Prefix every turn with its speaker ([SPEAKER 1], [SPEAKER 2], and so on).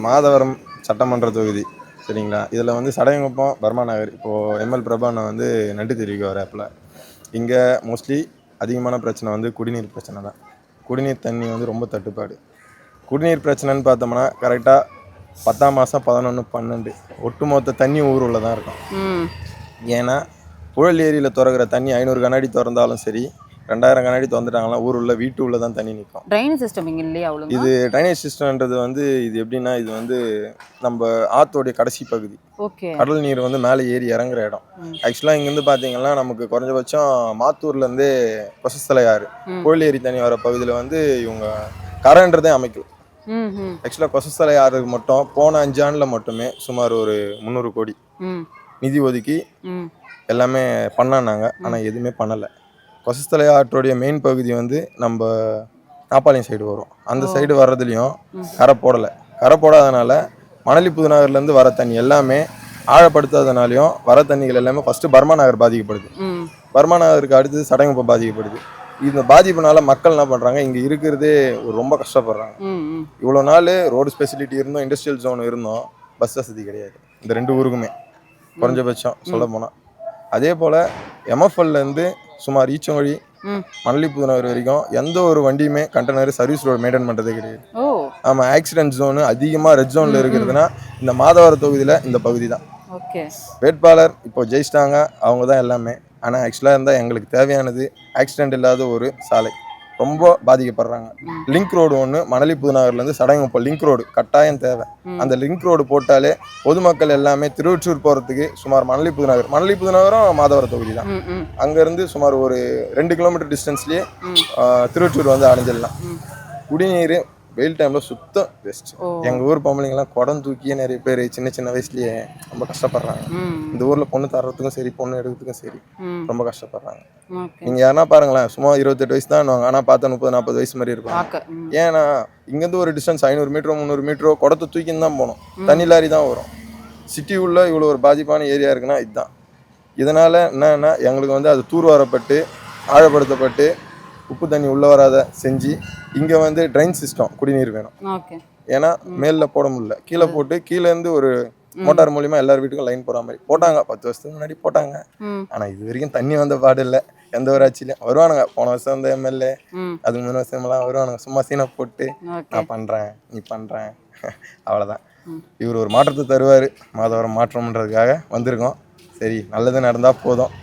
[SPEAKER 1] மாதவரம் சட்டமன்ற தொகுதி சரிங்களா. இதில் வந்து சடையங்குப்பம் பர்மா நகர் இப்போது எம்எல் பிரபானை வந்து நன்றி தெரிவிக்க வராப்பில். இங்கே மோஸ்ட்லி அதிகமான பிரச்சனை வந்து குடிநீர் பிரச்சனை தான். குடிநீர் தண்ணி வந்து ரொம்ப தட்டுப்பாடு. குடிநீர் பிரச்சனைன்னு பார்த்தோம்னா கரெக்டாக 10ஆம் மாதம் 11, 12 ஒட்டுமொத்த தண்ணி ஊருள்ள தான் இருக்கும். ஏன்னா புழல் ஏரியில் திறக்கிற தண்ணி 500 கண்ணாடி திறந்தாலும் சரி, 2000 கண்ணாடி திறந்துட்டாங்கன்னா ஊருள்ள வீட்டு உள்ள தான் தண்ணி நிற்கும்.
[SPEAKER 2] ட்ரைனேஜ் சிஸ்டம் இங்கே இல்லையா?
[SPEAKER 1] இது ட்ரைனேஜ் சிஸ்டம்ன்றது வந்து இது எப்படின்னா, இது வந்து நம்ம ஆத்தோடைய கடைசி பகுதி. கடல் நீர் வந்து மேலே ஏறி இறங்குற இடம். ஆக்சுவலாக இங்கேருந்து பார்த்தீங்கன்னா நமக்கு குறைஞ்சபட்சம் மாத்தூர்லேருந்தே கொசஸ்தலை ஆறு புழல் ஏரி தண்ணி வர பகுதியில் வந்து இவங்க கரைன்றதே அமைக்கல. ஆக்சுவலாக கொசஸ்தலை ஆறுக்கு மட்டும் போன 5 ஆண்டில் மட்டுமே சுமார் ஒரு 300 கோடி நிதி ஒதுக்கி எல்லாமே பண்ணாங்க. ஆனால் எதுவுமே பண்ணலை. கொசஸ்தலை ஆற்றோடைய மெயின் பகுதி வந்து நம்ம நாப்பாளையம் சைடு வரும். அந்த சைடு வர்றதுலையும் கரை போடலை. கரை போடாதனால மணலி புதுநகர்லேருந்து வர தண்ணி எல்லாமே ஆழப்படுத்தாதனாலையும் வர தண்ணிகள் எல்லாமே ஃபஸ்ட்டு பர்மா நகர் பாதிக்கப்படுது. பர்மா நகருக்கு அடுத்தது சடையங்குப்பம் பாதிக்கப்படுது. இந்த பாதிப்புனால மக்கள் என்ன பண்ணுறாங்க, இங்கே இருக்கிறதே ரொம்ப கஷ்டப்படுறாங்க. இவ்வளோ நாள் ரோடு ஸ்பெசிலிட்டி இருந்தோம், இண்டஸ்ட்ரியல் ஜோன் இருந்தோம், பஸ் வசதி கிடையாது இந்த 2 ஊருக்குமே குறைஞ்சபட்சம் சொல்ல போனால். அதே போல் எம்எஃப்எல்லேருந்து சுமார் ஈச்சங்கொழி மணலி புதுநகர் வரைக்கும் எந்த ஒரு வண்டியுமே கண்டெய்னர் சர்வீஸ் ரோடு மெயின்டைன் பண்ணுறதே கிடையாது. ஆமாம், ஆக்சிடென்ட் ஜோனு அதிகமாக ரெட் ஜோனில் இருக்கிறதுனா இந்த மாதவர தொகுதியில் இந்த பகுதி தான். வேட்பாளர் இப்போ ஜெயிச்சிட்டாங்க, அவங்க தான் எல்லாமே. ஆனால் ஆக்சுவலாக இருந்தால் எங்களுக்கு தேவையானது ஆக்சிடென்ட் இல்லாத ஒரு சாலை. ரொம்ப பாதிக்கப்படுறாங்க. லிங்க் ரோடு ஒன்று மணலி புதுநகர்லேருந்து சடையங்குப்பம் லிங்க் ரோடு கட்டாயம் தேவை. அந்த லிங்க் ரோடு போட்டாலே பொதுமக்கள் எல்லாமே திருவொற்றியூர் போகிறதுக்கு சுமார் மணலி புதுநகரும் மாதவர தொகுதி தான். அங்கேருந்து சுமார் ஒரு 2 கிலோமீட்டர் டிஸ்டன்ஸ்லேயே திருவொற்றியூர் வந்து அடைஞ்சிடலாம். குடிநீர் வெயில் டைமில் சுத்தம் பெஸ்ட். எங்கள் ஊர் பொம்பளைங்கெல்லாம் குடம் தூக்கியே நிறைய பேர் சின்ன சின்ன வயசுலேயே ரொம்ப கஷ்டப்படுறாங்க. இந்த ஊரில் பொண்ணு தர்றதுக்கும் சரி, பொண்ணு எடுக்கிறதுக்கும் சரி ரொம்ப கஷ்டப்படுறாங்க. நீங்கள் யாருன்னா பாருங்களேன், சும்மா 28 வயசு தான் ஆனால் பார்த்தா 30-40 வயசு மாதிரி இருப்பாங்க. ஏன்னா இங்கேருந்து ஒரு டிஸ்டன்ஸ் 500 மீட்டரோ 300 மீட்டரோ குடத்தை தூக்கின்னு தான் போகணும். தண்ணி லாரி தான் வரும். சிட்டி உள்ள இவ்வளோ ஒரு பாதிப்பான ஏரியா இருக்குன்னா இதுதான். இதனால் என்னன்னா எங்களுக்கு வந்து அது தூர்வாரப்பட்டு ஆழப்படுத்தப்பட்டு உப்பு தண்ணி உள்ளே வராத செஞ்சு இங்கே வந்து ட்ரைன் சிஸ்டம் குடிநீர் வேணும். ஏன்னா மேலில் போட முடியல, கீழே போட்டு கீழேருந்து ஒரு மோட்டார் மூலியமாக எல்லார் வீட்டுக்கும் லைன் போகிற மாதிரி போட்டாங்க. 10 வருஷத்துக்கு முன்னாடி போட்டாங்க. ஆனால் இது வரைக்கும் தண்ணி வந்த பாடு இல்லை. எந்த ஒரு ஆட்சியிலையும் வருவானுங்க. போன வருஷம் வந்து எம்எல்ஏ, அது 3 வருஷமெல்லாம் வருவானுங்க. சும்மா சீனை போட்டு நான் பண்ணுறேன், நீ பண்ணுறேன், அவ்வளோதான். இவர் ஒரு மாற்றத்தை தருவார். மாதவரம் மாற்றம்ன்றதுக்காக வந்திருக்கோம். சரி, நல்லது நடந்தால் போதும்.